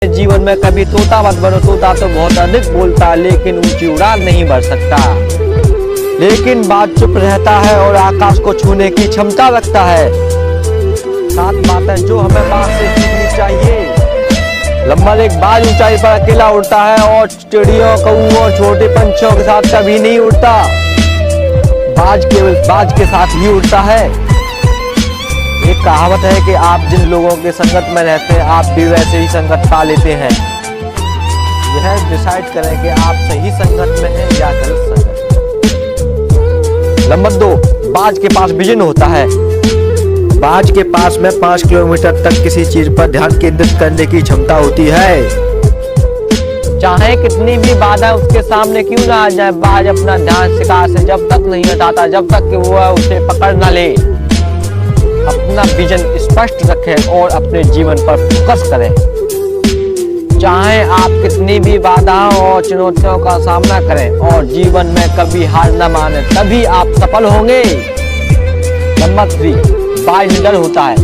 जीवन में कभी तोता मत बनो। तोता तो बहुत अधिक बोलता है लेकिन ऊंची उड़ान नहीं भर सकता, लेकिन बाज चुप रहता है और आकाश को छूने की क्षमता रखता है। 7 बातें जो हमें बाज से सीखनी चाहिए। नंबर 1, बाज ऊंचाई पर अकेला उड़ता है और चिड़ियों, कौओं और छोटे पंछियों के साथ कभी नहीं उड़ता। बाज केवल बाज के साथ ही उड़ता है। एक कहावत है कि आप जिन लोगों के संगत में रहते हैं आप भी वैसे ही संगत पा लेते हैं। यह डिसाइड करें कि आप सही संगत में हैं या गलत संगत। नंबर 2, बाज के पास विजन होता है। बाज के पास में 5 किलोमीटर तक किसी चीज पर ध्यान केंद्रित करने की क्षमता होती है। चाहे कितनी भी बाधा उसके सामने क्यों ना आ जाए, बाज अपना ध्यान शिकार से जब तक नहीं हटाता जब तक कि वो उसे पकड़ ना ले। अपना विजन स्पष्ट रखें और अपने जीवन पर फोकस करें। चाहे आप कितनी भी बाधाओं और चुनौतियों का सामना करें और जीवन में कभी हार न माने, तभी आप सफल होंगे। नंबर 3, बाज निडर होता है।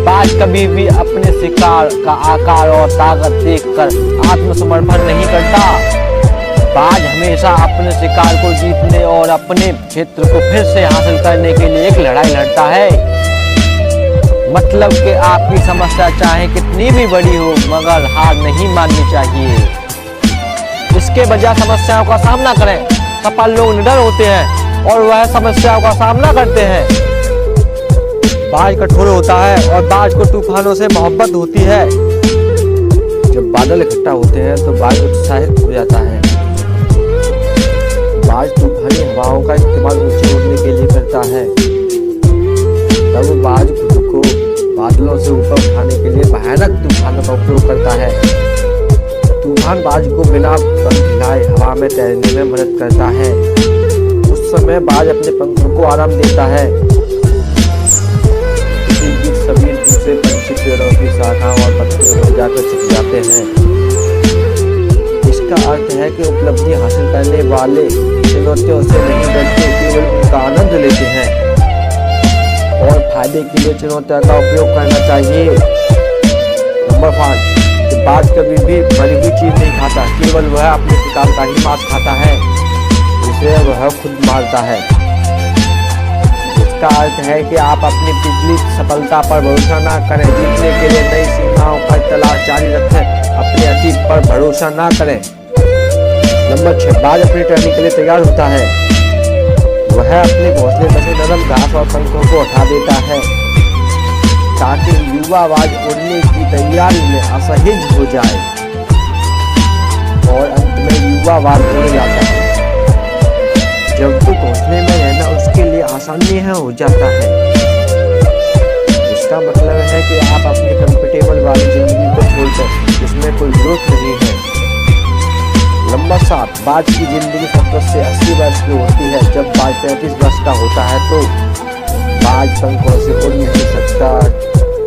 बाज कभी भी अपने शिकार का आकार और ताकत देखकर आत्मसमर्पण नहीं करता। बाज हमेशा अपने शिकार को जीतने और अपने क्षेत्र को फिर से हासिल करने के लिए एक लड़ाई लड़ता है। मतलब कि आपकी समस्या चाहे कितनी भी बड़ी हो मगर हार नहीं माननी चाहिए। इसके बजाय समस्याओं का सामना करें। सफल लोग निडर होते हैं और वह समस्याओं का सामना करते हैं। बाज कठोर होता है और बाज को तूफानों से मोहब्बत होती है। जब बादल इकट्ठा होते हैं तो बाज उत्साहित हो जाता है। बाज तूफानी हवाओं का इस्तेमाल ऊंचे उड़ने के लिए करता है। तब बाज खुद को बादलों से ऊपर उठाने के लिए भयानक तूफानों का उपयोग करता है। तूफान बाज को बिना पंख हिलाए हवा में तैरने में मदद करता है। उस समय बाज अपने पंखों को आराम देता है। इसी बीच सभी दूसरे पंछी पेड़ों की शाखाओं और पत्तियों में जाकर छिप जाते हैं। इसका अर्थ है कि उपलब्धि हासिल करने वाले चुनौतियों से नहीं डरते, केवल उनका आनंद लेते हैं और फायदे के लिए चुनौतियों का उपयोग करना चाहिए। नंबर 5, बाज कभी भी मरी हुई चीज नहीं खाता, केवल वह अपने शिकार का ही मांस खाता है जिसे वह खुद मारता है। इसका अर्थ है कि आप अपनी पिछली सफलता पर भरोसा ना करें, जीतने के लिए नई सीमाओं पर तलाश जारी रखें, अपने अतीत पर भरोसा ना करें। नंबर 6, बाज अपनी ट्रेनिंग के लिए तैयार होता है। वह अपने घोंसले में से नरम घास और पंखों को हटा देता है ताकि युवा बाज उड़ने की तैयारी में असहज हो जाए और अंत में युवा बाज उड़ जाता है। जब तो घोंसले में रहना उसके लिए आसानी हो जाता है। इसका मतलब है कि आप अपनी कंफर्टेबल वाली जिंदगी को छोड़कर जिसमें कोई ग्रोथ नहीं है। नंबर 7, बाज की जिंदगी 70 से 80 वर्ष की होती है। जब बाज 35 वर्ष का होता है तो बाज पंखों से उड़ नहीं सकता,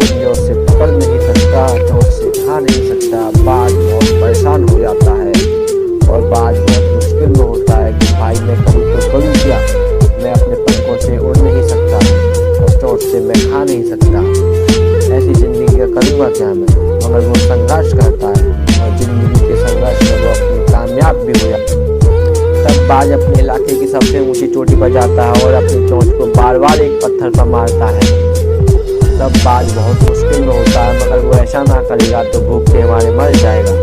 पंजों से पकड़ नहीं सकता, चोंच से खा नहीं सकता। बाज बहुत परेशान हो जाता है और बाज बहुत मुश्किल में होता है कि भाई मैं करूँ तो करूँ क्या, मैं अपने पंखों से उड़ नहीं सकता और चोंच से मैं खा नहीं सकता, ऐसी जिंदगी का करूँगा क्या मैं। मगर वो संघर्ष करता है और जिंदगी के संघर्ष में वो अपनी कामयाब भी हो जाता है। तब बाज अपने इलाके की सबसे ऊंची चोटी पर जाता है और अपनी चोंच को बार बार एक पत्थर पर मारता है। तब बाज बहुत मुश्किल में होता है मगर वो ऐसा ना करेगा तो भूख से हमारे मर जाएगा।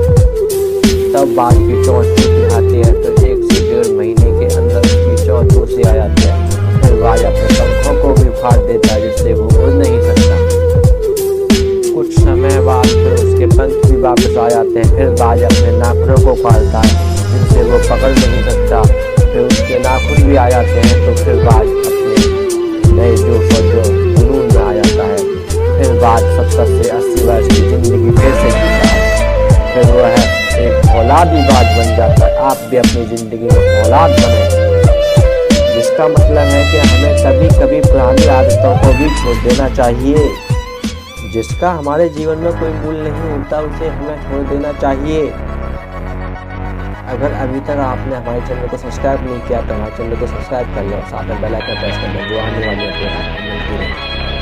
तब बाज की चोंच टूट आती है तो 1 से 1.5 महीने के अंदर उसकी चोंच दूसरी आ जाती है। फिर बाज अपने पंखों को भी उखाड़ देता है जिससे वो उड़ नहीं सकता। कुछ समय बाद फिर उसके पंख भी वापस आ जाते हैं। फिर बाज अपने नाखूनों को उखाड़ता है जिनसे वो पकड़ नहीं सकता। फिर उसके नाखून भी आ जाते हैं तो फिर बाज अपने नए जोश और जुनून में आ जाता है। फिर बाज 70 से 80 वर्ष की जिंदगी फिर से जीता है। फिर वह एक औलादी बाज बन जाता है। आप भी अपनी जिंदगी में औलाद बने, जिसका मतलब है कि हमें कभी कभी पुरानी आदतों को भी छोड़ देना चाहिए। जिसका हमारे जीवन में कोई मूल्य नहीं होता उसे हमें छोड़ देना चाहिए। अगर अभी तक आपने हमारे चैनल को सब्सक्राइब नहीं किया तो हमारे चैनल को सब्सक्राइब कर लो, साथ में बेल आइकन प्रेस कर लो जो आने वाली अपडेट आपको मिलती रहे।